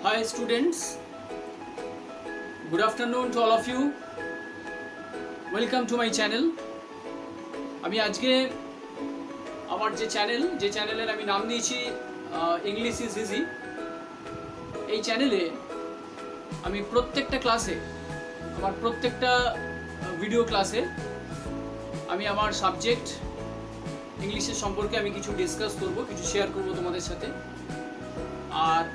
Hi students, good afternoon to all of you. Welcome to my channel. আমি আজকে আমার যে চ্যানেলের আমি নাম দিয়েছি ইংলিশ ইজ ইজি। এই চ্যানেলে আমি প্রত্যেকটা ক্লাসে আমার প্রত্যেকটা ভিডিও ক্লাসে আমি আমার সাবজেক্ট ইংলিশের সম্পর্কে আমি কিছু ডিসকাস করব, কিছু শেয়ার করব তোমাদের সাথে। আর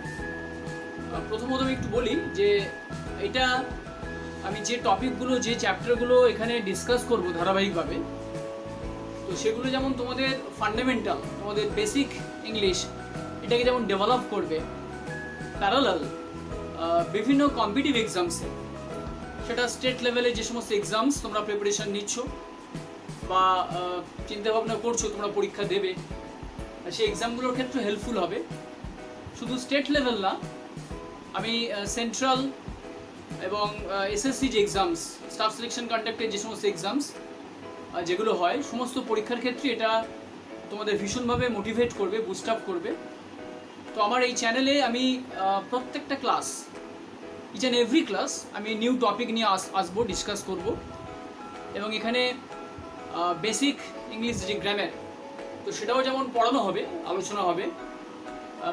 প্রথমত আমি একটু বলি যে এটা আমি যে টপিকগুলো যে চ্যাপ্টারগুলো এখানে ডিসকাস করব ধারাবাহিকভাবে, তো সেগুলো যেমন তোমাদের ফান্ডামেন্টাল, তোমাদের বেসিক ইংলিশ এটাকে যেমন ডেভেলপ করবে, প্যারালাল বিভিন্ন কম্পিটিটিভ এক্সামসে, সেটা স্টেট লেভেলে যে সমস্ত এক্সামস তোমরা প্রিপারেশন নিচ্ছ বা চিন্তাভাবনা করছো তোমরা পরীক্ষা দেবে, সেই এক্সামগুলোর ক্ষেত্রে হেল্পফুল হবে। শুধু স্টেট লেভেল না, আমি সেন্ট্রাল এবং এসএসসি যে এক্সামস, স্টাফ সিলেকশন কন্ডাক্টের যে সমস্ত এক্সামস যেগুলো হয়, সমস্ত পরীক্ষার ক্ষেত্রে এটা তোমাদের ভীষণভাবে মোটিভেট করবে, বুস্ট আপ করবে। তো আমার এই চ্যানেলে আমি প্রত্যেকটা class, each and every class আমি নিউ টপিক নিয়ে আসবো, ডিসকাস করব। এবং এখানে বেসিক ইংলিশ যে গ্রামার, তো সেটাও যেমন পড়ানো হবে, আলোচনা হবে।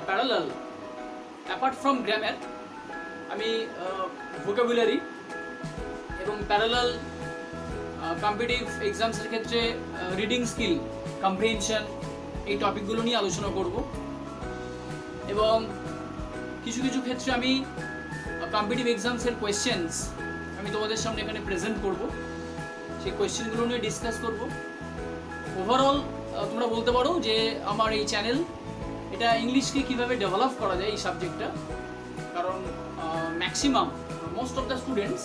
প্যারালাল অ্যাপার্ট ফ্রম গ্রামার আমি ভোকাবুলারি এবং প্যারালাল কম্পিটিটিভ এক্সামসের ক্ষেত্রে রিডিং স্কিল, কম্প্রিহেনশন, এই টপিকগুলো নিয়ে আলোচনা করব। এবং কিছু কিছু ক্ষেত্রে আমি কম্পিটিটিভ এক্সামসের কোয়েশ্চেন্স আমি তোমাদের সামনে এখানে প্রেজেন্ট করব, সেই কোয়েশ্চেনগুলো নিয়ে ডিসকাস করব। ওভারঅল তোমরা বলতে পারো যে আমার এই চ্যানেল এটা ইংলিশকে কীভাবে ডেভেলপ করা যায় এই সাবজেক্টটা। কারণ maximum most of the students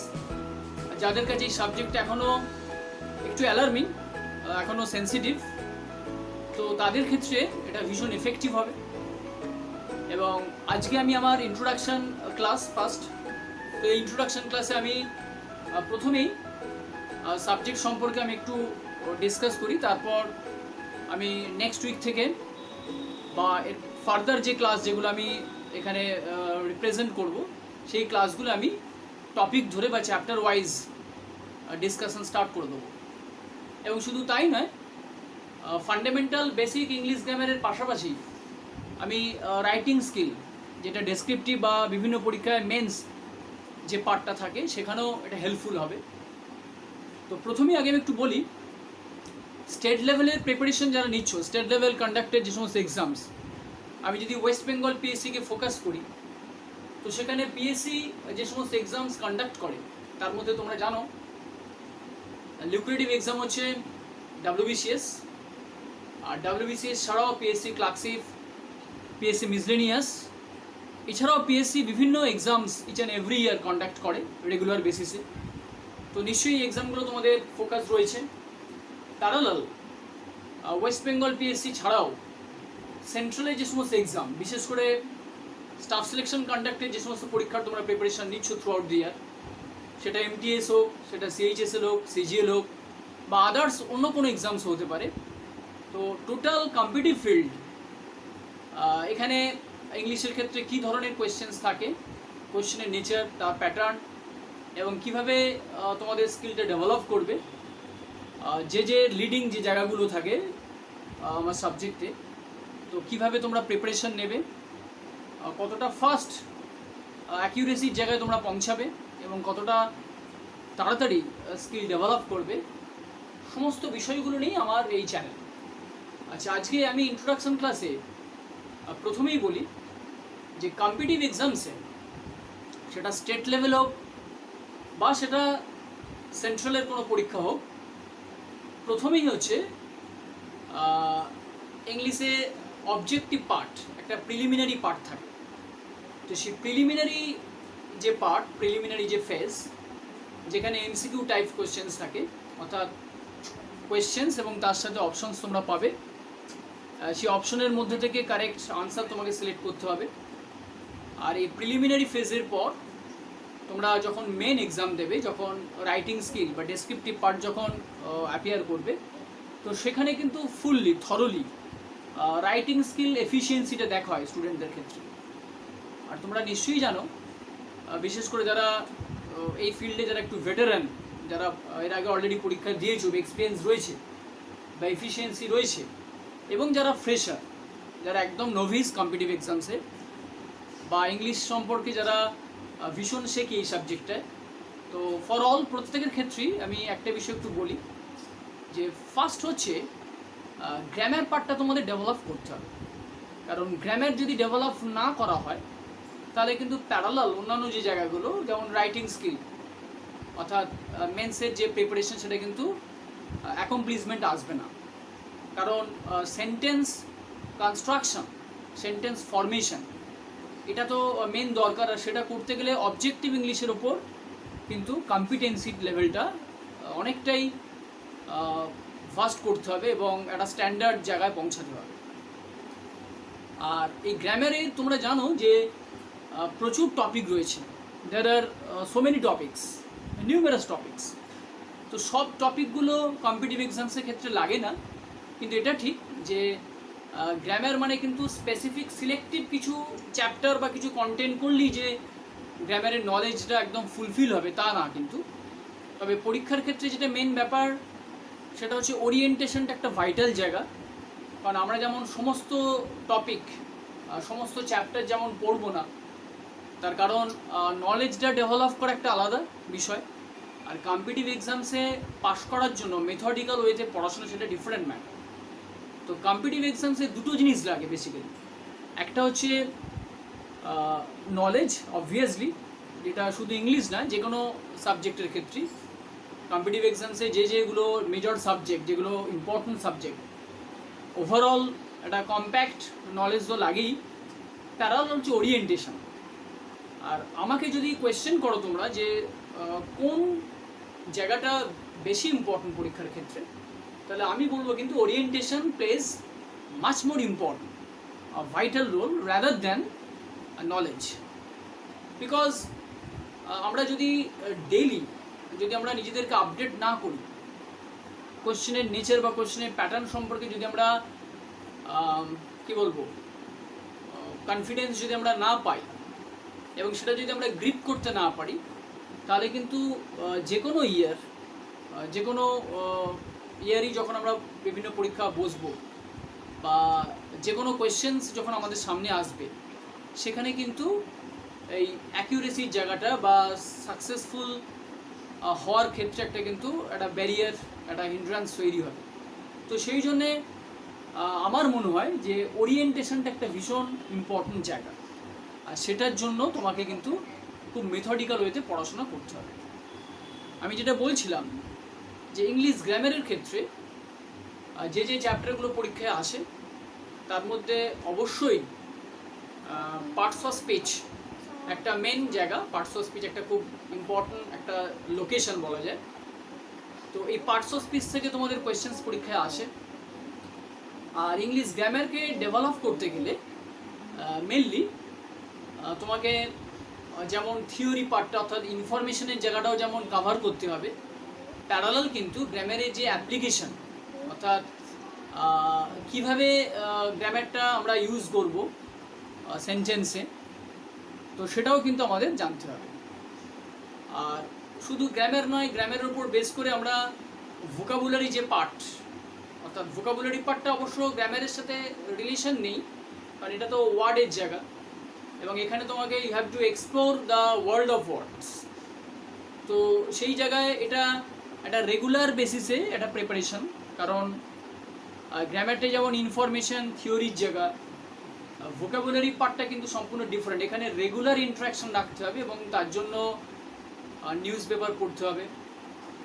যাদের কাছে এই সাবজেক্টটা এখনও একটু অ্যালার্মিং, এখনও সেন্সিটিভ, তো তাদের ক্ষেত্রে এটা ভীষণ এফেক্টিভ হবে। এবং আজকে আমি আমার ইন্ট্রোডাকশান ক্লাস ফার্স্ট, তো এই ইন্ট্রোডাকশান ক্লাসে আমি প্রথমেই সাবজেক্ট সম্পর্কে আমি একটু ডিসকাস করি, তারপর আমি নেক্সট উইক থেকে বা এর ফার্দার যে ক্লাস যেগুলো আমি এখানে রিপ্রেজেন্ট করব, সেই ক্লাসগুলো আমি টপিক ধরে বা চ্যাপ্টার ওয়াইজ ডিসকাশন স্টার্ট করে দেবো। এবং শুধু তাই নয়, ফান্ডামেন্টাল বেসিক ইংলিশ গ্রামারের পাশাপাশি আমি রাইটিং স্কিল, যেটা ডেসক্রিপটিভ বা বিভিন্ন পরীক্ষায় মেন্স যে পার্টটা থাকে, সেখানেও এটা হেল্পফুল হবে। তো প্রথমেই আগে আমি একটু বলি, স্টেট লেভেলের প্রিপারেশন যারা নিচ্ছ, স্টেট লেভেল কন্ডাক্টের যে সমস্ত এক্সামস, আমি যদি ওয়েস্ট বেঙ্গল পিএসসিকে ফোকাস করি, তো সেখানে পিএসসি যে সমস্ত এক্সামস কন্ডাক্ট করে তার মধ্যে তোমরা জানো লিকুইডিভ এক্সাম হচ্ছে ডাব্লিউবিসিএস, আর ডাব্লিউবিসিএস ছাড়াও পিএসসি ক্লার্কশিপ, পিএসসি মিসলেনিয়াস, এছাড়াও পিএসসি বিভিন্ন exams each and every year conduct করে রেগুলার বেসিসে। তো নিশ্চয়ই এই এক্সামগুলো তোমাদের ফোকাস রয়েছে। প্যারালাল ওয়েস্ট বেঙ্গল পিএসসি ছাড়াও সেন্ট্রালের যে সমস্ত এক্সাম, বিশেষ করে স্টাফ সিলেকশন কন্ডাক্টের যে সমস্ত পরীক্ষার তোমরা প্রিপারেশান নিচ্ছ থ্রু আউট দি ইয়ার, সেটা এমটিএস হোক, সেটা সিএইচএসএল হোক, সিজিএল হোক, বা আদার্স অন্য কোনো এক্সামস হতে পারে। তো টোটাল কম্পিটিটিভ ফিল্ড, এখানে ইংলিশের ক্ষেত্রে কী ধরনের কোয়েশ্চেন্স থাকে, কোয়েশ্চেনের নেচার, তার প্যাটার্ন, এবং কিভাবে তোমাদের স্কিলটা ডেভেলপ করবে, যে লিডিং যে জায়গাগুলো থাকে আমার সাবজেক্টে, তো কিভাবে তোমরা প্রিপারেশন নেবে, কতটা ফাস্ট অ্যাকিউরেসির জায়গায় তোমরা পৌঁছাবে এবং কতটা তাড়াতাড়ি স্কিল ডেভেলপ করবে, সমস্ত বিষয়গুলো নিয়ে আমার এই চ্যানেল। আচ্ছা, আজকে আমি ইন্ট্রোডাকশন ক্লাসে প্রথমেই বলি যে কম্পিটিটিভ এক্সামসে, সেটা স্টেট লেভেল হোক বা সেটা সেন্ট্রালের কোনো পরীক্ষা হোক, প্রথমেই হচ্ছে ইংলিশে অবজেক্টিভ পার্ট, একটা প্রিলিমিনারি পার্ট থাকে। তো সেই প্রিলিমিনারি যে পার্ট, প্রিলিমিনারি যে ফেজ, যেখানে এমসিকিউ টাইপ কোয়েশ্চেন্স থাকে, অর্থাৎ কোয়েশ্চেন্স এবং তার সাথে অপশনস তোমরা পাবে, সেই অপশনের মধ্যে থেকে কারেক্ট আনসার তোমাকে সিলেক্ট করতে হবে। আর এই প্রিলিমিনারি ফেজের পর তোমরা যখন মেন এক্সাম দেবে, যখন রাইটিং স্কিল বা ডেসক্রিপটিভ পার্ট যখন অ্যাপিয়ার করবে, তো সেখানে কিন্তু ফুললি থরলি রাইটিং স্কিল এফিসিয়েন্সিটা দেখা হয় স্টুডেন্টদের ক্ষেত্রে। আর তোমরা নিশ্চয়ই জানো, বিশেষ করে যারা এই ফিল্ডে যারা একটু ভেটারান, যারা এর আগে অলরেডি পরীক্ষা দিয়েছো, এক্সপিরিয়েন্স রয়েছে বা এফিসিয়েন্সি রয়েছে, এবং যারা ফ্রেশার, যারা একদম নোভিস কম্পিটিটিভ এক্সামসে, বা ইংলিশ সম্পর্কে যারা ভীষণ শেখে এই সাবজেক্টটায়, তো ফর অল প্রত্যেকের ক্ষেত্রেই আমি একটা বিষয় একটু বলি যে ফার্স্ট হচ্ছে গ্রামার পার্টটা তোমাদের ডেভেলপ করতে হবে। কারণ গ্রামার যদি ডেভেলপ না করা হয় তাহলে কিন্তু প্যারালাল অন্যান্য যে জায়গাগুলো, যেমন রাইটিং স্কিল অর্থাৎ মেন্সের যে প্রিপারেশন, সেটা কিন্তু অ্যাকমপ্লিশমেন্ট আসবে না। কারণ সেন্টেন্স কনস্ট্রাকশন, সেন্টেন্স ফরমেশন, এটা তো মেন দরকার। আর সেটা করতে গেলে অবজেক্টিভ ইংলিশের ওপর কিন্তু কম্পিটেন্সি লেভেলটা অনেকটাই ফাস্ট করতে হবে এবং একটা স্ট্যান্ডার্ড জায়গায় পৌঁছাতে হবে। আর এই গ্রামারে তোমরা জানো যে প্রচুর টপিক রয়েছে, there are so many topics, numerous topics. তো সব টপিকগুলো কম্পিটিটিভ এক্সামসের ক্ষেত্রে লাগে না, কিন্তু এটা ঠিক যে গ্রামার মানে কিন্তু স্পেসিফিক সিলেক্টিভ কিছু চ্যাপ্টার বা কিছু কন্টেন্ট করলেই যে গ্রামারের নলেজটা একদম ফুলফিল হবে তা না কিন্তু। তবে পরীক্ষার ক্ষেত্রে যেটা মেন ব্যাপার সেটা হচ্ছে ওরিয়েন্টেশনটা একটা ভাইটাল জায়গা। কারণ আমরা যেমন সমস্ত টপিক, সমস্ত চ্যাপ্টার যেমন পড়বো না, তার কারণ নলেজটা ডেভেলপ করা একটা আলাদা বিষয়, আর কম্পিটিটিভ এক্সামসে পাস করার জন্য মেথডিক্যাল ওয়েতে পড়াশোনা সেটা ডিফারেন্ট ম্যাটার। তো কম্পিটিটিভ এক্সামসে দুটো জিনিস লাগে বেসিক্যালি। একটা হচ্ছে নলেজ, অবভিয়াসলি, যেটা শুধু ইংলিশ না, যে কোনো সাবজেক্টের ক্ষেত্রেই কম্পিটিটিভ এক্সামসে যেগুলো মেজর সাবজেক্ট, যেগুলো ইম্পর্টেন্ট সাবজেক্ট, ওভারঅল একটা কম্প্যাক্ট নলেজ তো লাগেই। প্যারালাল হচ্ছে ওরিয়েন্টেশন। আর আমাকে যদি কোয়েশ্চেন করো তোমরা যে কোন জায়গাটা বেশি ইম্পর্টেন্ট পরীক্ষার ক্ষেত্রে, তাহলে আমি বলবো কিন্তু orientation plays much more important, vital role rather than knowledge. Because আমরা যদি ডেইলি যদি আমরা নিজেদেরকে আপডেট না করি, কোশ্চেনের নেচার বা কোশ্চেনের প্যাটার্ন সম্পর্কে যদি আমরা কি বলবো কনফিডেন্স যদি আমরা না পাই এবং সেটা যদি আমরা গ্রিপ করতে না পারি, তাহলে কিন্তু যে কোনো ইয়ারই যখন আমরা বিভিন্ন পরীক্ষা বসবো বা যে কোনো কোয়েশ্চেন্স যখন আমাদের সামনে আসবে, সেখানে কিন্তু এই অ্যাকিউরেসির জায়গাটা বা সাকসেসফুল হওয়ার ক্ষেত্রে একটা কিন্তু একটা ব্যারিয়ার, একটা হিন্ড্রান্স তৈরি হয়। তো সেই জন্যে আমার মনে হয় যে ওরিয়েন্টেশনটা একটা ভীষণ ইম্পর্টেন্ট জায়গা, আর সেটার জন্য তোমাকে কিন্তু খুব মেথডিক্যাল ওয়েতে পড়াশোনা করতে হবে। আমি যেটা বলছিলাম যে ইংলিশ গ্রামারের ক্ষেত্রে যে চ্যাপ্টারগুলো পরীক্ষায় আসে তার মধ্যে অবশ্যই পার্টস অফ স্পিচ একটা মেন জায়গা। পার্টস অফ স্পিচ একটা খুব ইম্পর্টেন্ট একটা লোকেশন বলা যায়। তো এই পার্টস অফ স্পিচ থেকে তোমাদের কোয়েশ্চেন্স পরীক্ষায় আসে। আর ইংলিশ গ্রামারকে ডেভেলপ করতে গেলে মেনলি তোমাকে যেমন থিওরি পার্টটা অর্থাৎ ইনফরমেশনের জায়গাটাও যেমন কভার করতে হবে, প্যারালাল কিন্তু গ্রামারের যে অ্যাপ্লিকেশন অর্থাৎ কীভাবে গ্রামারটা আমরা ইউজ করব সেন্টেন্সে, তো সেটাও কিন্তু আমাদের জানতে হবে। আর শুধু গ্রামার নয়, গ্রামারের উপর বেস করে আমরা ভোকাবুলারি যে পার্ট, অর্থাৎ ভোকাবুলারি পার্টটা অবশ্য গ্রামারের সাথে রিলেশন নেই, কারণ এটা তো ওয়ার্ডের জায়গা এবং এখানে তোমাকে you have to explore the world of words. তো সেই জায়গায় এটা একটা রেগুলার বেসিসে একটা প্রিপারেশন, কারণ গ্রামারটা যেমন ইনফরমেশন থিওরির জায়গা, ভোকাবুলারি পার্টটা কিন্তু সম্পূর্ণ ডিফারেন্ট। এখানে রেগুলার ইন্টারাকশন রাখতে হবে এবং তার জন্য নিউজ পেপার পড়তে হবে,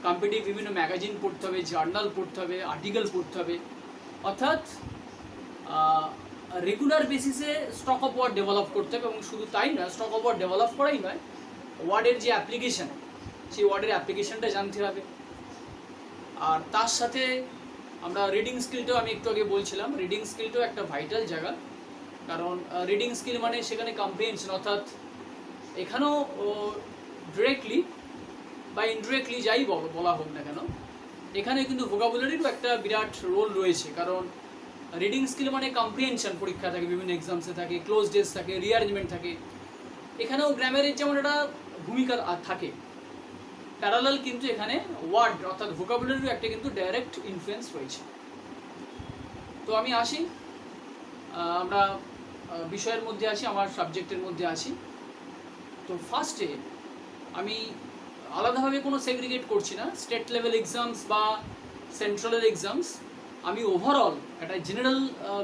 কম্পিটিটিভ বিভিন্ন ম্যাগাজিন পড়তে হবে, জার্নাল পড়তে হবে, আর্টিকেল পড়তে হবে, অর্থাৎ রেগুলার বেসিসে স্টক অফ ওয়ার্ড ডেভেলপ করতে হবে। এবং শুধু তাই নয়, স্টক অফ ওয়ার্ড ডেভেলপ করাই নয়, ওয়ার্ডের যে অ্যাপ্লিকেশান, সেই ওয়ার্ডের অ্যাপ্লিকেশানটা জানতে হবে। আর তার সাথে আমরা রিডিং স্কিলটাও, আমি একটু আগে বলছিলাম, রিডিং স্কিলটাও একটা ভাইটাল জায়গা। কারণ রিডিং স্কিল মানে সেখানে কম্প্রিহেনশন, অর্থাৎ এখানেও ডিরেক্টলি বা ইনডিরেক্টলি যাই বলা হোক না কেন, এখানে কিন্তু ভোকাবুলারিরও একটা বিরাট রোল রয়েছে। কারণ রিডিং স্কিল মানে কম্প্রিহেনশন পরীক্ষা থাকে, বিভিন্ন এক্সামসে থাকে, ক্লোজ ডেস থাকে, রিঅ্যারেঞ্জমেন্ট থাকে, এখানেও গ্রামারের যেমন একটা ভূমিকা থাকে, প্যারালাল কিন্তু এখানে ওয়ার্ড অর্থাৎ ভোকাবুলারির একটা কিন্তু ডাইরেক্ট ইনফ্লুয়েন্স রয়েছে। তো আমি আসি, আমরা বিষয়ের মধ্যে আসি, আমার সাবজেক্টের মধ্যে আসি। তো ফার্স্টে আমি আলাদাভাবে কোনো সেগ্রিগেট করছি না, স্টেট লেভেল এক্সামস বা সেন্ট্রালের এক্সামস, আমি ওভারঅল একটা জেনারেল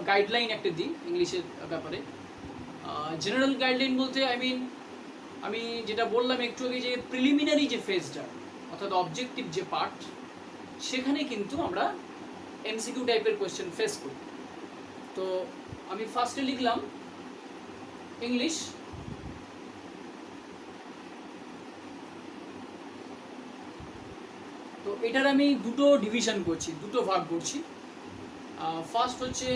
গাইডলাইন একটা দিই ইংলিশের ব্যাপারে। জেনারেল গাইডলাইন বলতে আমি যেটা বললাম একটু আগে, যে প্রিলিমিনারি যে ফেজটা অর্থাৎ অবজেক্টিভ যে পার্ট, সেখানে কিন্তু আমরা এমসিকিউ টাইপের কোয়েশ্চেন ফেস করি। তো আমি ফার্স্টে লিখলাম ইংলিশ। তো এটার আমি দুটো ডিভিশন করছি, দুটো ভাগ করছি। ফার্স্ট হচ্ছে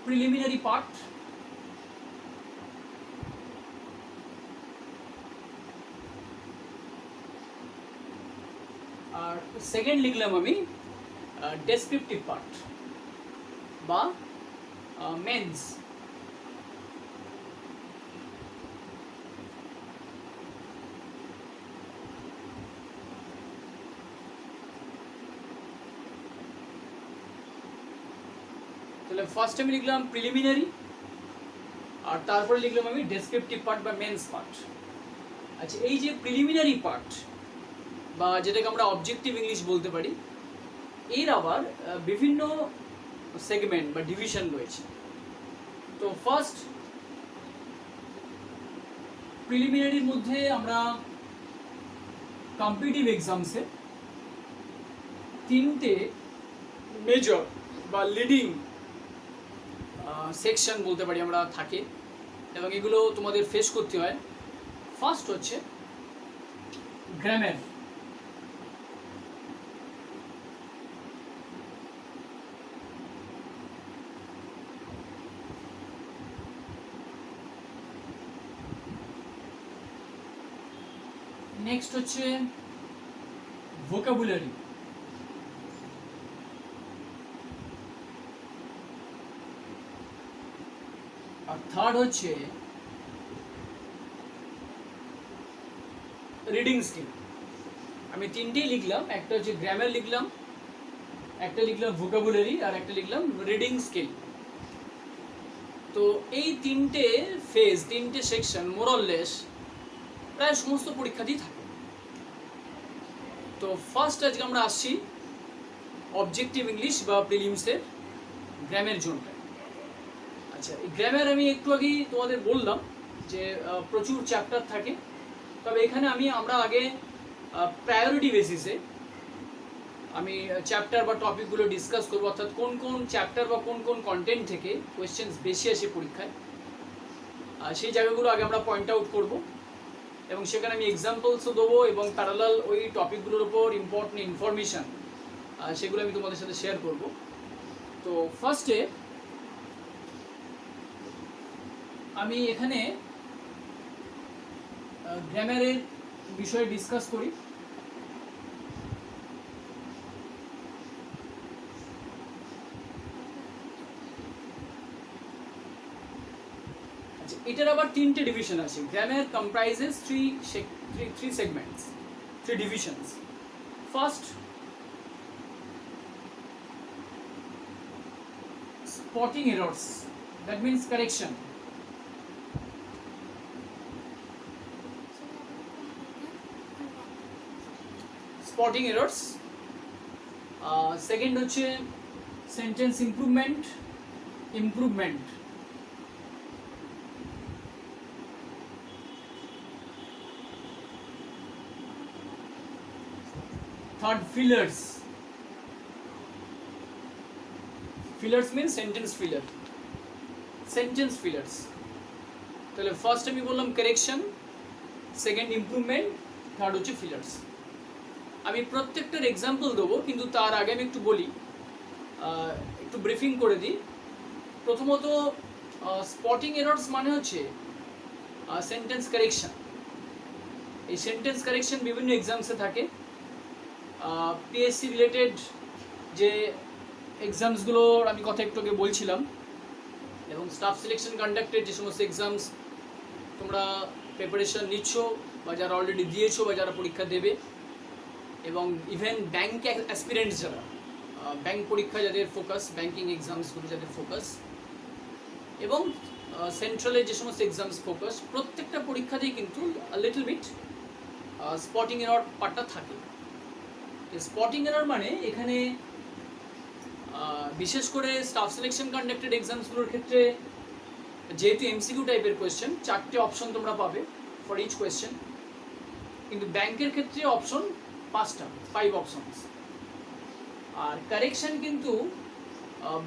প্রিলিমিনারি পার্ট, আর সেকেন্ড লিখলাম আমি ডেসক্রিপটিভ পার্ট বা মেন্স। তাহলে ফার্স্ট আমি লিখলাম প্রিলিমিনারি, আর তারপরে লিখলাম আমি ডেসক্রিপটিভ পার্ট বা মেন্স পার্ট। আচ্ছা, এই যে প্রিলিমিনারি পার্ট বা যেটাকে আমরা অবজেক্টিভ ইংলিশ বলতে পারি, এর আবার বিভিন্ন সেগমেন্ট বা ডিভিশন রয়েছে। তো ফার্স্ট প্রিলিমিনারির মধ্যে আমরা কম্পিটিটিভ এক্সামসে তিনটে মেজর বা লিডিং সেকশন বলতে পারি আমরা থাকে, এবং এগুলো তোমাদের ফেস করতে হয়। ফার্স্ট হচ্ছে গ্রামার, নেক্সট হচ্ছে ভোকাবুলারি, আর থার্ড হচ্ছে রিডিং স্কিল। আমি তিনটেই লিখলাম, একটা হচ্ছে গ্রামার লিখলাম, একটা লিখলাম ভোকাবুলারি, আর একটা লিখলাম রিডিং স্কিল। তো এই তিনটে ফেজ, তিনটে সেকশন মোরললেস প্রায় সমস্ত পরীক্ষাতেই থাকে। তো ফার্স্ট আজকে আমরা আসছি অবজেক্টিভ ইংলিশ বা প্রিলিমসের গ্রামের জোনটা। আচ্ছা, এই গ্রামার আমি একটু আগেই তোমাদের বললাম যে প্রচুর চ্যাপ্টার থাকে, তবে এখানে আমরা আগে প্রায়োরিটি বেসিসে আমি চ্যাপ্টার বা টপিকগুলো ডিসকাস করবো, অর্থাৎ কোন কোন চ্যাপ্টার বা কোন কোন কন্টেন্ট থেকে কোয়েশ্চেন্স বেশি আসে পরীক্ষায়, সেই জায়গাগুলো আগে আমরা পয়েন্ট আউট করবো, এবং সেখানে আমি এক্সাম্পলসও দেবো, এবং প্যারালাল ওই টপিকগুলোর উপর ইম্পর্টেন্ট ইনফরমেশান সেগুলো আমি তোমাদের সাথে শেয়ার করব। তো ফার্স্টে আমি এখানে গ্রামারের বিষয়ে ডিসকাস করি। আচ্ছা, এটার আবার তিনটে ডিভিশন আছে। Grammar comprises three segments, three divisions. First, spotting errors, that means correction. Spotting errors. Second হচ্ছে sentence improvement. Third, fillers. Fillers means sentence fillers. তাহলে ফার্স্ট আমি বললাম কারেকশন, সেকেন্ড ইমপ্রুভমেন্ট, থার্ড হচ্ছে ফিলার্স। আমি প্রত্যেকটার এক্সাম্পল দেবো, কিন্তু তার আগে আমি একটু বলি, একটু ব্রিফিং করে দিই। প্রথমত স্পটিং এরর্স মানে হচ্ছে সেন্টেন্স কারেকশন। এই সেন্টেন্স কারেকশন বিভিন্ন এক্সামসে থাকে। পিএসসি রিলেটেড যে এক্সামসগুলোর আমি কথা একটু আগে বলছিলাম, এবং স্টাফ সিলেকশন কন্ডাক্টেড যে সমস্ত এক্সামস তোমরা প্রিপারেশন নিচ্ছ বা যারা অলরেডি দিয়েছো বা যারা পরীক্ষা দেবে, এবং ইভেন ব্যাংক অ্যাসপিরেন্টস যারা ব্যাংক পরীক্ষা যাদের ফোকাস, ব্যাংকিং এক্সামসগুলো যাদের ফোকাস, এবং সেন্ট্রালের যে সমস্ত এক্সামস ফোকাস, প্রত্যেকটা পরীক্ষাতেই কিন্তু লিটল বিট স্পটিং এরর পার্টটা থাকে। স্পটিং এরর মানে এখানে বিশেষ করে স্টাফ সিলেকশন কন্ডাক্টেড এক্সামসগুলোর ক্ষেত্রে যেহেতু এমসিকিউ টাইপের কোয়েশ্চেন, 4টে অপশন তোমরা পাবে ফর ইচ কোয়েশ্চেন, কিন্তু ব্যাংকের ক্ষেত্রে অপশন 5টা, 5 অপশনস। আর কারেকশন কিন্তু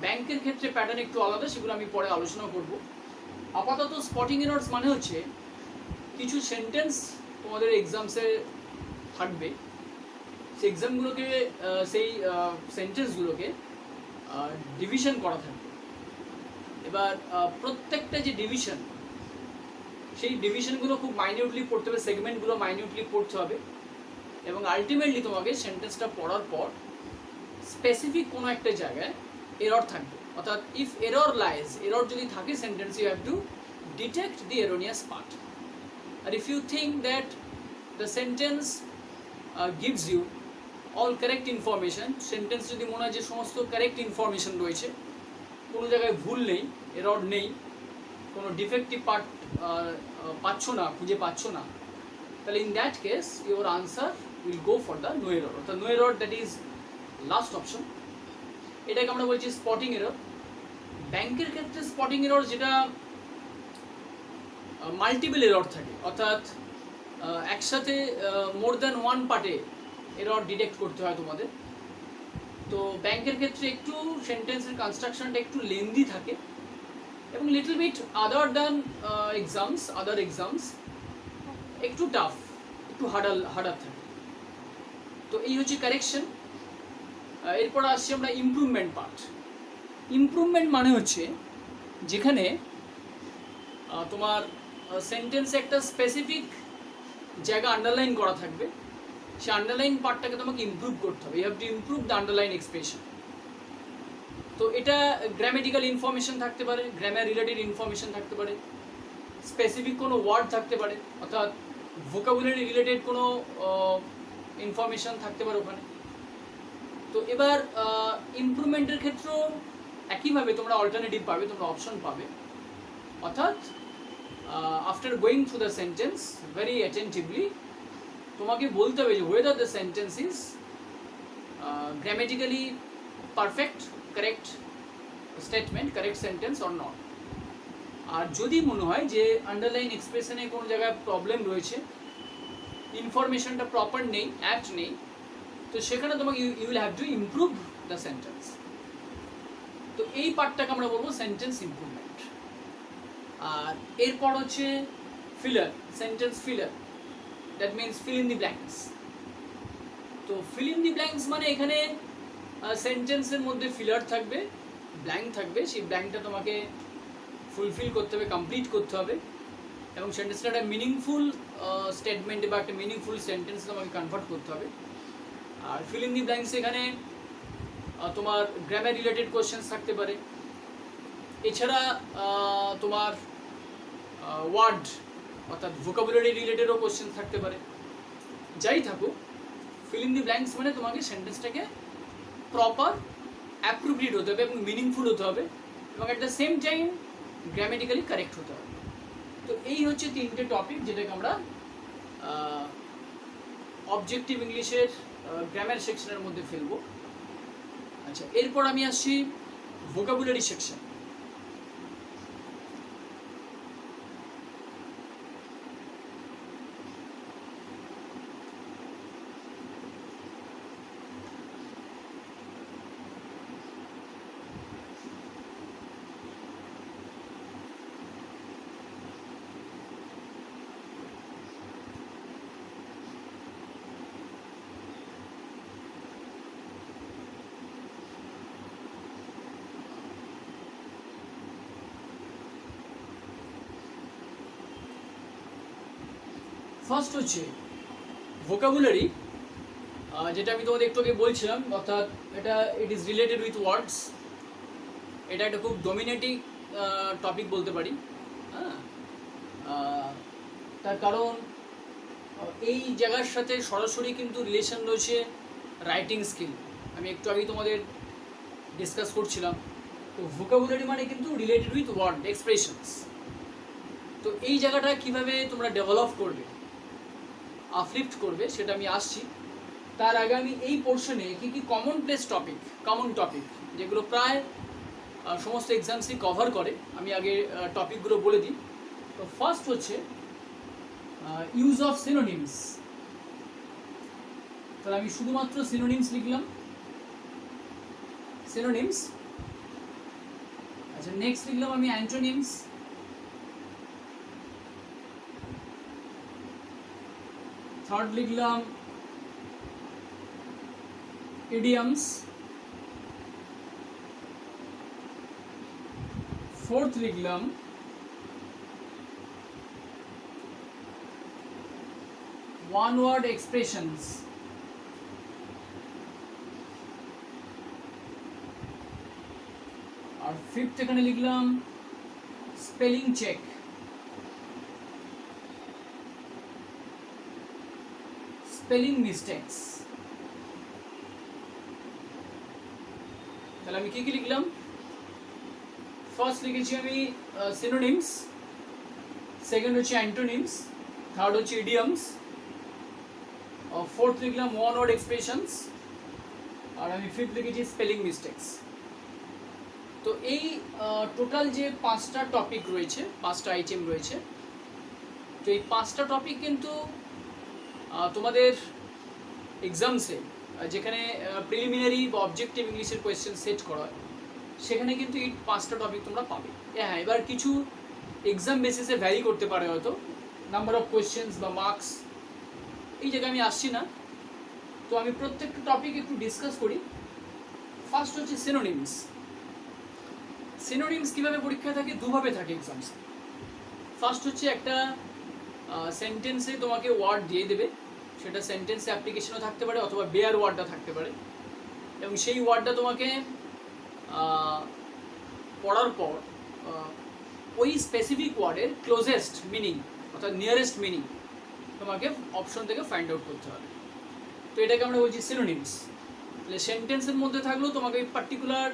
ব্যাংকের ক্ষেত্রে প্যাটার্ন একটু আলাদা, সেগুলো আমি পরে আলোচনা করব। আপাতত স্পটিং এরর্স মানে হচ্ছে কিছু সেন্টেন্স তোমাদের এক্সামসে থাকবে, সেই এক্সামগুলোকে সেই সেন্টেন্সগুলোকে ডিভিশন করা থাকবে। এবার প্রত্যেকটা যে ডিভিশন, সেই ডিভিশনগুলো খুব মাইনিউটলি পড়তে হবে, সেগমেন্টগুলো মাইনিউটলি পড়তে হবে, এবং আলটিমেটলি তোমাকে সেন্টেন্সটা পড়ার পর স্পেসিফিক কোনো একটা জায়গায় এরর থাকবে, অর্থাৎ ইফ এরর লাইজ, এরর যদি থাকে sentence, you have to detect the erroneous part. আর if you think that the sentence gives you all correct information, sentence যদি মনে হয় যে সমস্ত কারেক্ট ইনফরমেশন রয়েছে, কোনো জায়গায় ভুল নেই, এরর নেই, কোনো ডিফেক্টিভ পার্ট পাচ্ছ না, খুঁজে পাচ্ছ না, তাহলে in that case your answer will go for the no error, অর্থাৎ no error, that is last option. এটাকে আমরা বলছি স্পটিং এরর। ব্যাংকের ক্ষেত্রে স্পটিং এরর যেটা মাল্টিপল এরর থাকে, অর্থাৎ একসাথে মোর দ্যান ওয়ান পার্টে এরর ডিটেক্ট করতে হয় তোমাদের। তো ব্যাংকের ক্ষেত্রে একটু সেন্টেন্সের কনস্ট্রাকশনটা একটু লেন্দি থাকে, এবং লিটল বিট আদার দ্যান আদার এক্সামস একটু টাফ, একটু হার্ডার থাকে। তো এই হচ্ছে কারেকশন। এরপর আসছি আমরা ইমপ্রুভমেন্ট পার্ট। ইমপ্রুভমেন্ট মানে হচ্ছে যেখানে তোমার সেন্টেন্সে একটা স্পেসিফিক জায়গা আন্ডারলাইন করা থাকবে, সেই আন্ডারলাইন পার্টটাকে তোমাকে ইমপ্রুভ করতে হবে, you have to improve the underline expression. তো এটা গ্রামেটিক্যাল ইনফরমেশন থাকতে পারে, গ্রামার রিলেটেড ইনফরমেশন থাকতে পারে, স্পেসিফিক কোনো ওয়ার্ড থাকতে পারে, অর্থাৎ ভোকাবুলারি রিলেটেড কোনো ইনফরমেশন থাকতে পারে ওখানে। তো এবার ইমপ্রুভমেন্টের ক্ষেত্রেও একইভাবে তোমরা অল্টারনেটিভ পাবে, তোমরা অপশন পাবে, অর্থাৎ after going through the sentence very attentively তোমাকে বলতে হবে যে whether the sentence is grammatically perfect, correct statement, correct sentence or not. আর যদি মনে হয় যে আন্ডারলাইন এক্সপ্রেশনে কোনো জায়গায় প্রবলেম রয়েছে, ইনফরমেশনটা প্রপার নেই, অ্যাপ্ট নেই, তো সেখানে তোমাকে you will have to improve the sentence. তো এই পার্টটাকে আমরা বলবো সেন্টেন্স ইমপ্রুভমেন্ট। আর এরপর হচ্ছে filler, sentence filler, that means fill in the blanks. তো ফিল ইন দি ব্ল্যাঙ্কস মানে এখানে সেন্টেন্সের মধ্যে ফিলার থাকবে, ব্ল্যাঙ্ক থাকবে, সেই ব্ল্যাঙ্কটা তোমাকে ফুলফিল করতে হবে, কমপ্লিট করতে হবে, এবং সেন্টেন্সটা একটা মিনিংফুল স্টেটমেন্টে বা একটা মিনিংফুল সেন্টেন্সে তোমাকে কনভার্ট করতে হবে। আর ফিল ইন দি ব্ল্যাঙ্কস এখানে তোমার গ্রামার রিলেটেড কোয়েশ্চেন্স থাকতে পারে, এছাড়া তোমার ওয়ার্ড অর্থাৎ ভোকাবুলারি রিলেটেডও কোয়েশ্চেন থাকতে পারে। যাই থাকুক, ফিল ইন দি ব্ল্যাঙ্কস মানে তোমাকে সেন্টেন্সটাকে প্রপার অ্যাপ্রোপ্রিয়েট হতে হবে এবং মিনিংফুল হতে হবে, এবং at the same time grammatically correct হতে হবে। তো এই হচ্ছে 3টে টপিক যেটাকে আমরা অবজেক্টিভ ইংলিশের গ্রামার সেকশনের মধ্যে ফেলবো। আচ্ছা, এরপর আমি আসছি ভোকাবুলারি সেকশন। ফার্স্ট হচ্ছে ভোকাবুলারি, যেটা আমি তোমাদের একটু আগে বলছিলাম, অর্থাৎ এটা it is related with words. এটা একটা খুব ডমিনেটিং টপিক বলতে পারি। হ্যাঁ, তার কারণ এই জায়গার সাথে সরাসরি কিন্তু রিলেশন রয়েছে রাইটিং স্কিল। আমি একটু আগেই তোমাদের ডিসকাস করছিলাম। তো ভোকাবুলারি মানে কিন্তু রিলেটেড উইথ ওয়ার্ড এক্সপ্রেশনস। তো এই জায়গাটা কিভাবে তোমরা ডেভেলপ করবে, আপলিফ্ট করবে, সেটা আমি আসছি। তার আগে আমি এই পোর্শনে কী কী কমন টপিক যেগুলো প্রায় সমস্ত এক্সামসই কভার করে, আমি আগে টপিকগুলো বলে দিই। তো ফার্স্ট হচ্ছে ইউজ অফ সিনোনিমস। তাহলে আমি শুধুমাত্র সিনোনিমস লিখলাম, সিনোনিমস। আচ্ছা, নেক্সট লিখলাম আমি অ্যান্টোনিমস। থার্ড লিখলাম ইডিয়মস। ফোর্থ লিখলাম ওয়ান ওয়ার্ড এক্সপ্রেশনস। আর ফিফথ এখানে লিখলাম স্পেলিং চেক। Spelling mistakes. তাহলে আমি কি কি লিখলাম? ফার্স্ট লিখেছি আমি সিনোনিমস, সেকেন্ড হচ্ছে অ্যান্টোনিমস, থার্ড হচ্ছে ইডিয়মস, ফোর্থ লিখলাম ওয়ান ওয়ার্ড এক্সপ্রেশনস, আর আমি ফিফথ লিখেছি স্পেলিং মিস্টেকস। তো এই টোটাল যে 5টা টপিক রয়েছে, 5টা আইটেম রয়েছে, তো এই 5টা টপিক কিন্তু তোমাদের এক্সামসে যেখানে প্রিলিমিনারি বা অবজেক্টিভ ইংলিশের কোয়েশ্চেন সেট করা হয়, সেখানে কিন্তু এই 5টা টপিক তোমরা পাবে। হ্যাঁ, এবার কিছু এক্সাম বেসিসে ভ্যারি করতে পারে, হয়তো নাম্বার অফ কোয়েশ্চেন্স বা মার্কস, এই জায়গায় আমি আসছি না। তো আমি প্রত্যেকটা টপিক একটু ডিসকাস করি। ফার্স্ট হচ্ছে সিনোনিমস। সিনোনিমস কীভাবে পরীক্ষা থাকে? দুভাবে থাকে এক্সামসে। ফার্স্ট হচ্ছে একটা সেন্টেন্সে তোমাকে ওয়ার্ড দিয়ে দেবে, সেটা সেন্টেন্সে অ্যাপ্লিকেশনও থাকতে পারে অথবা বেয়ার ওয়ার্ডটা থাকতে পারে, এবং সেই ওয়ার্ডটা তোমাকে পড়ার পর ওই স্পেসিফিক ওয়ার্ডের ক্লোজেস্ট মিনিং অর্থাৎ নিয়ারেস্ট মিনিং তোমাকে অপশন থেকে ফাইন্ড আউট করতে হবে। তো এটাকে আমরা বলছি সিনোনিমস। তাহলে সেন্টেন্সের মধ্যে থাকলেও তোমাকে ওই পার্টিকুলার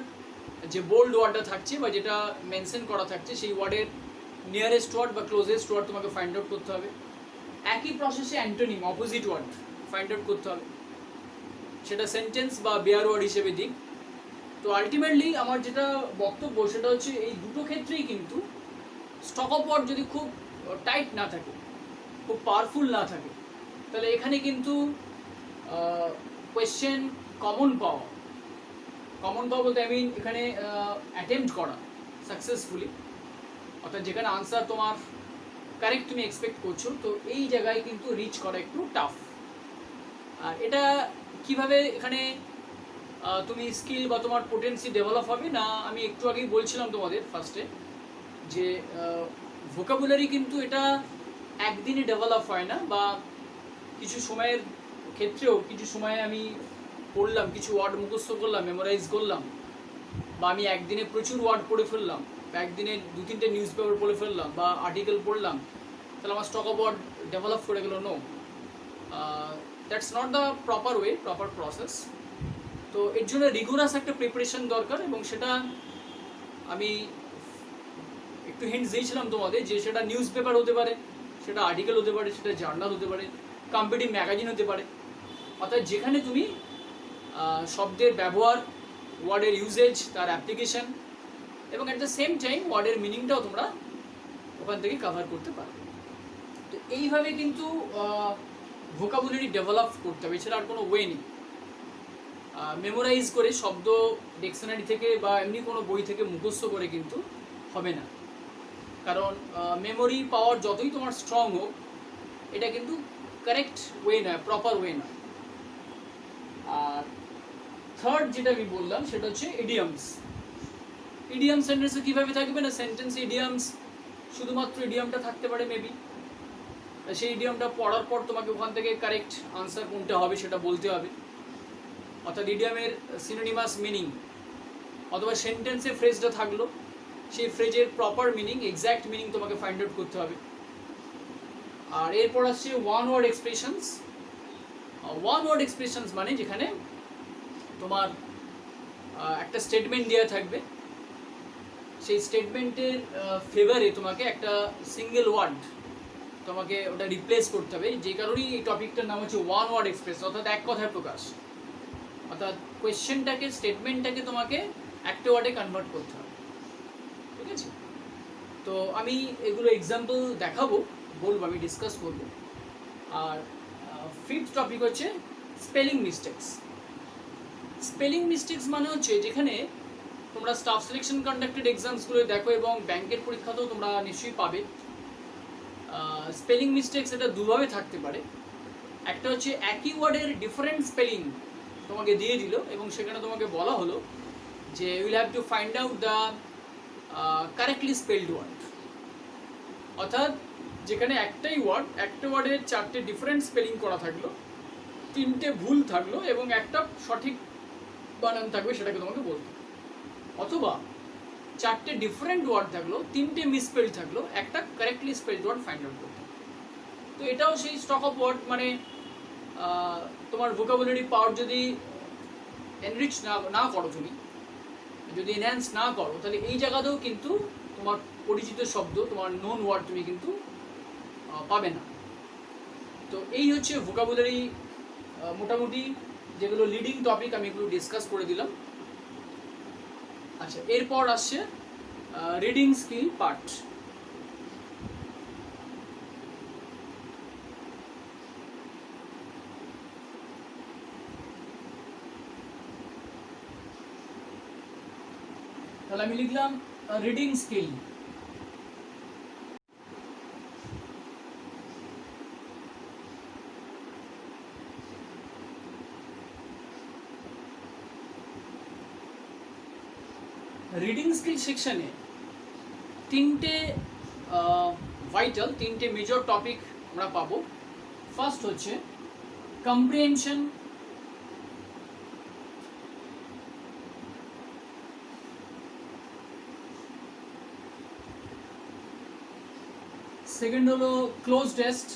যে বোল্ড ওয়ার্ডটা থাকছে বা যেটা মেনশন করা থাকছে সেই ওয়ার্ডের নিয়ারেস্ট ওয়ার্ড বা ক্লোজেস্ট ওয়ার্ড তোমাকে ফাইন্ড আউট করতে হবে। একই প্রসেসে antonym, opposite word find out করতে হবে, সেটা সেন্টেন্স বা বেয়ার ওয়ার্ড হিসেবে দিক। তো আলটিমেটলি আমার যেটা বক্তব্য সেটা হচ্ছে এই দুটো ক্ষেত্রেই কিন্তু স্টক অফ ওয়ার্ড যদি খুব টাইট না থাকে, খুব পাওয়ারফুল না থাকে, তাহলে এখানে কিন্তু কোয়েশ্চেন কমন পাওয়া বলতে আই মিন এখানে অ্যাটেম্প্ট করা সাকসেসফুলি, অর্থাৎ যেখানে আনসার তোমার কারেক্ট তুমি এক্সপেক্ট করছো, তো এই জায়গায় কিন্তু রিচ করা একটু টাফ। আর এটা কিভাবে এখানে তুমি স্কিল বা তোমার পোটেন্সি ডেভেলপ হবে না, আমি একটু আগেই বলছিলাম তোমাদের ফার্স্টে যে ভোকাবুলারি কিন্তু এটা একদিনে ডেভেলপ হয় না, বা কিছু সময়ের ক্ষেত্রেও কিছু সময়ে আমি পড়লাম, কিছু ওয়ার্ড মুখস্থ করলাম, মেমোরাইজ করলাম, বা আমি একদিনে প্রচুর ওয়ার্ড পড়ে ফেললাম, বা একদিনে 2-3টে নিউজ পেপার পড়ে ফেললাম বা আর্টিকেল পড়লাম, তাহলে আমার স্টক অফ ওয়ার্ড ডেভেলপ করে গেল। No, that's not the proper process. তো এর জন্য রিগুরাস একটা প্রিপারেশন দরকার, এবং সেটা আমি একটু হিন্টস দিয়েছিলাম তোমাদের যে সেটা নিউজ পেপার হতে পারে, সেটা আর্টিকেল হতে পারে, সেটা জার্নাল হতে পারে, কম্পিটিটিভ ম্যাগাজিন হতে পারে, অর্থাৎ যেখানে তুমি শব্দের ব্যবহার, ওয়ার্ডের ইউজেজ, তার অ্যাপ্লিকেশন, এবং অ্যাট দ্য সেম টাইম ওয়ার্ডের মিনিংটাও তোমরা ওখান থেকে কভার করতে পারো। তো এইভাবে কিন্তু ভোকাবুলারি ডেভেলপ করতে হবে, এছাড়া আর কোনো ওয়ে নেই। মেমোরাইজ করে শব্দ ডিকশনারি থেকে বা এমনি কোনো বই থেকে মুখস্থ করে কিন্তু হবে না, কারণ মেমোরি পাওয়ার যতই তোমার স্ট্রং হোক, এটা কিন্তু কারেক্ট ওয়ে নয়, প্রপার ওয়ে নয়। আর থার্ড যেটা আমি বললাম সেটা হচ্ছে ইডিয়ামস। ইডিয়াম সেন্টেন্সে কীভাবে থাকবে না, সেন্টেন্সে ইডিয়ামস শুধুমাত্র ইডিয়ামটা থাকতে পারে মেবি, সেই ইডিয়ামটা পড়ার পর তোমাকে ওখান থেকে কারেক্ট আনসার কোনটা হবে সেটা বলতে হবে, অর্থাৎ ইডিয়ামের সিনোনিমাস মিনিং, অথবা সেন্টেন্সে ফ্রেজটা থাকলো, সেই ফ্রেজের প্রপার মিনিং, এক্স্যাক্ট মিনিং তোমাকে ফাইন্ড আউট করতে হবে। আর এরপর আসছে one word expressions. One word expressions মানে যেখানে তোমার একটা স্টেটমেন্ট দেওয়া থাকবে, সেই স্টেটমেন্টের ফেভারে তোমাকে একটা সিঙ্গেল ওয়ার্ড তোমাকে ওটা রিপ্লেস করতে হবে। যে কারণেই এই টপিকটার নাম হচ্ছে ওয়ান ওয়ার্ড এক্সপ্রেস, অর্থাৎ এক কথায় প্রকাশ। অর্থাৎ কোয়েশ্চেনটাকে, স্টেটমেন্টটাকে তোমাকে একটা ওয়ার্ডে কনভার্ট করতে হবে, ঠিক আছে? তো আমি এগুলো এক্সাম্পল দেখাবো, বলবো, আমি ডিসকাস করব। আর ফিফথ টপিক হচ্ছে স্পেলিং মিস্টেক্স। স্পেলিং মিস্টেক্স মানে হচ্ছে যেখানে তোমরা স্টাফ সিলেকশন কন্ডাক্টেড এক্সামসগুলো দেখো এবং ব্যাংকের পরীক্ষাতেও তোমরা নিশ্চয়ই পাবে। স্পেলিং মিস্টেক্স এটা দুভাবে থাকতে পারে। একটা হচ্ছে একই ওয়ার্ডের ডিফারেন্ট স্পেলিং তোমাকে দিয়ে দিল এবং সেখানে তোমাকে বলা হলো যে will have to find out the correctly spelled word. অর্থাৎ যেখানে একটাই ওয়ার্ড, একটা ওয়ার্ডের চারটে ডিফারেন্ট স্পেলিং করা থাকলো, তিনটে ভুল থাকলো এবং একটা সঠিক বানান থাকবে, সেটাকে তোমাকে বলতে। অথবা চারটে ডিফারেন্ট ওয়ার্ড থাকলো, তিনটে মিসস্পেল থাকলো, একটা correctly spelled word find out করতে। তো এটাও সেই স্টক অফ ওয়ার্ড, মানে তোমার ভোকাবুলারি পাওয়ার যদি এনরিচ না করো, তুমি যদি এনহ্যান্স না করো, তাহলে এই জায়গাতেও কিন্তু তোমার পরিচিত শব্দ, তোমার নোন ওয়ার্ড তুমি কিন্তু পাবে না। তো এই হচ্ছে ভোকাবুলারি মোটামুটি যেগুলো লিডিং টপিক, আমি এগুলো ডিসকাস করে দিলাম। আচ্ছা, এরপর আসছে রিডিং স্কিল পার্ট। তাহলে আমি লিখলাম রিডিং স্কিল। রিডিং স্কিল সেকশনে তিনটে ভাইটাল, তিনটে মেজর টপিক আমরা পাবো। ফার্স্ট হচ্ছে কম্প্রিহেনশন, সেকেন্ড হলো ক্লোজ টেস্ট,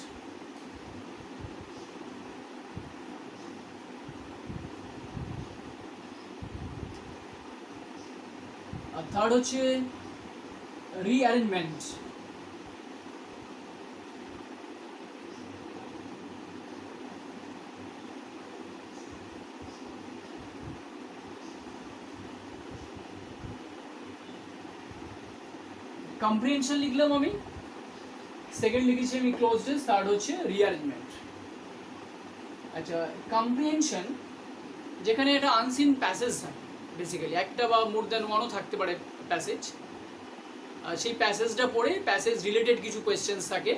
আর থার্ড হচ্ছে রিঅ্যারেঞ্জমেন্ট। কম্প্রিহেনশন লিখলাম আমি, সেকেন্ড লিখেছি আমি ক্লোজ টেস্ট, থার্ড হচ্ছে রিঅ্যারেঞ্জমেন্ট। আচ্ছা, কম্প্রিহেনশন যেখানে একটা আনসিন প্যাসেজ থাকে, বেসিক্যালি একটা বা মোর দ্যান ওয়ানও থাকতে পারে প্যাসেজ। সেই প্যাসেজটা পড়ে প্যাসেজ রিলেটেড কিছু কোয়েশ্চেন্স থাকে,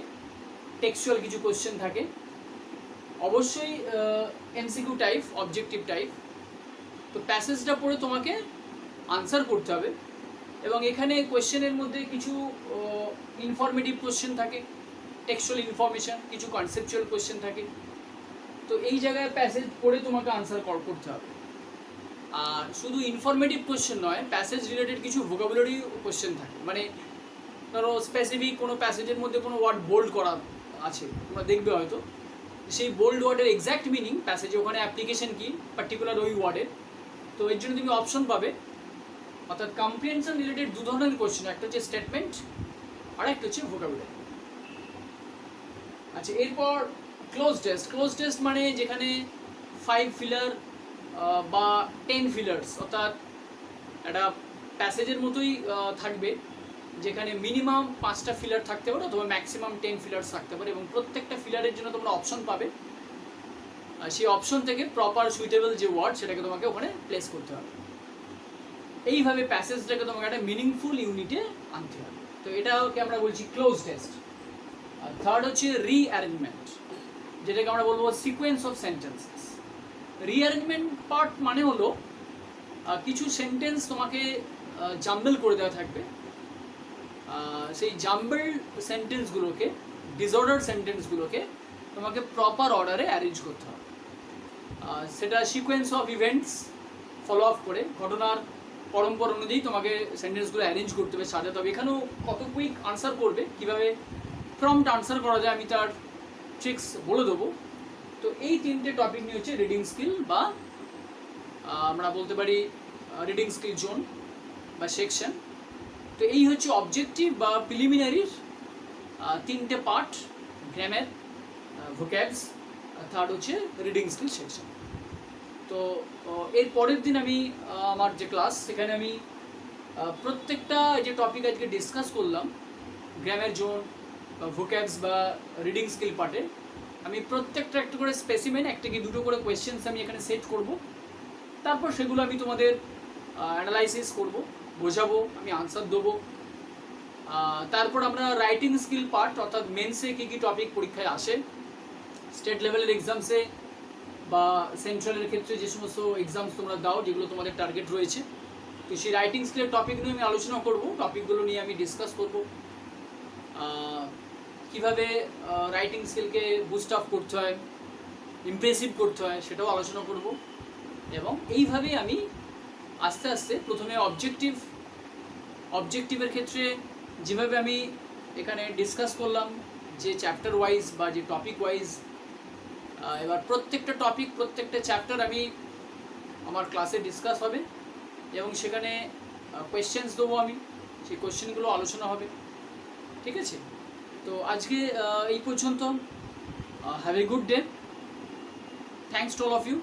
টেক্সচুয়াল কিছু কোয়েশ্চেন থাকে, অবশ্যই এমসিকিউ টাইপ, অবজেক্টিভ টাইপ। তো প্যাসেজটা পড়ে তোমাকে আনসার করতে হবে এবং এখানে কোয়েশ্চেনের মধ্যে কিছু ইনফরমেটিভ কোয়েশ্চেন থাকে, টেক্সচুয়াল ইনফরমেশন, কিছু কনসেপচুয়াল কোয়েশ্চেন থাকে। তো এই জায়গায় প্যাসেজ পড়ে তোমাকে আনসার করতে হবে। আর শুধু ইনফরমেটিভ কোয়েশ্চেন নয়, প্যাসেজ রিলেটেড কিছু ভোকাবুলারি কোয়েশ্চেন থাকে। মানে ধরো স্পেসিফিক কোনো প্যাসেজের মধ্যে কোনো ওয়ার্ড বোল্ড করা আছে, তোমরা দেখবে হয়তো, সেই বোল্ড ওয়ার্ডের এক্স্যাক্ট মিনিং প্যাসেজে, ওখানে অ্যাপ্লিকেশন কি পার্টিকুলার ওই ওয়ার্ডের। তো এর জন্য তুমি অপশন পাবে। অর্থাৎ কম্প্রিহেনশন রিলেটেড দু ধরনের কোয়েশ্চেন, একটা হচ্ছে স্টেটমেন্ট আর একটা হচ্ছে ভোকাবুলারি। আচ্ছা, এরপর ক্লোজ টেস্ট। ক্লোজ টেস্ট মানে যেখানে 5 ফিলার বা 10 ফিলার্স, অর্থাৎ একটা প্যাসেজের মতোই থাকবে, যেখানে মিনিমাম 5টা ফিলার থাকতে পারে অথবা ম্যাক্সিমাম 10 ফিলার্স থাকতে পারে এবং প্রত্যেকটা ফিলারের জন্য তোমরা অপশন পাবে। সেই অপশন থেকে প্রপার সুইটেবল যে ওয়ার্ড সেটাকে তোমাকে ওখানে প্লেস করতে হবে। এইভাবে প্যাসেজটাকে তোমাকে একটা মিনিংফুল ইউনিটে আনতে হবে। তো এটাকে আমরা বলছি ক্লোজ টেস্ট। আর থার্ড হচ্ছে রিঅ্যারেঞ্জমেন্ট, যেটাকে আমরা বলবো sequence of sentences. Rearrangement part মানে হলো কিছু সেন্টেন্স তোমাকে জাম্বল করে দেওয়া থাকবে, সেই জাম্বল সেন্টেন্সগুলোকে, ডিসঅর্ডার সেন্টেন্সগুলোকে তোমাকে প্রপার অর্ডারে অ্যারেঞ্জ করতে হবে। সেটা sequence of events follow up করে, ঘটনার পরম্পরা অনুযায়ী তোমাকে সেন্টেন্সগুলো অ্যারেঞ্জ করতে হবে, সাজাতে হবে। এখানেও কত কুইক আনসার করবে, কীভাবে প্রম্পট আনসার করা যায় আমি তার ট্রিক্স বলে দেবো। তো এই তিনটে টপিক নিয়ে হচ্ছে রিডিং স্কিল, বা আমরা বলতে পারি রিডিং স্কিল জোন বা সেকশন। তো এই হচ্ছে অবজেক্টিভ বা প্রিলিমিনারির তিনটে পার্ট, গ্রামার, ভোক্যাবস, থার্ড হচ্ছে রিডিং স্কিল সেকশন। তো এর পরের দিন আমি আমার যে ক্লাস, সেখানে আমি প্রত্যেকটা যে টপিক আজকে ডিসকাস করলাম, গ্রামার জোন বা ভোক্যাবস বা রিডিং স্কিল পার্টে, আমি প্রত্যেকটা একটা করে স্পেসিমেন, একটা কি দুটো করে কোয়েশ্চেন্স আমি এখানে সেট করব। তারপর সেগুলো আমি তোমাদের অ্যানালাইসিস করব, বোঝাবো, আমি আনসার দেবো। তারপর আমরা রাইটিং স্কিল পার্ট, অর্থাৎ মেন্সে কী কী টপিক পরীক্ষায় আসে, স্টেট লেভেলের এক্সামসে বা সেন্ট্রালের ক্ষেত্রে যে সমস্ত এক্সামস তোমরা দাও, যেগুলো তোমাদের টার্গেট রয়েছে, তো সেই রাইটিং স্কিলের টপিক নিয়ে আমি আলোচনা করব। টপিকগুলো নিয়ে আমি ডিসকাস করব, কীভাবে রাইটিং স্কিলকে বুস্ট আপ করতে হয়, ইমপ্রেসিভ করতে হয়, সেটাও আলোচনা করব। এবং এইভাবেই আমি আস্তে আস্তে প্রথমে অবজেক্টিভের ক্ষেত্রে যেভাবে আমি এখানে ডিসকাস করলাম, যে চ্যাপ্টার ওয়াইজ বা যে টপিক ওয়াইজ, এবার প্রত্যেকটা টপিক, প্রত্যেকটা চ্যাপ্টার আমি আমার ক্লাসে ডিসকাস হবে এবং সেখানে কোয়েশ্চেন্স দেবো আমি, সেই কোয়েশ্চেনগুলো আলোচনা হবে। ঠিক আছে? তো আজকে এই পর্যন্ত। Have a good day. Thanks to all of you.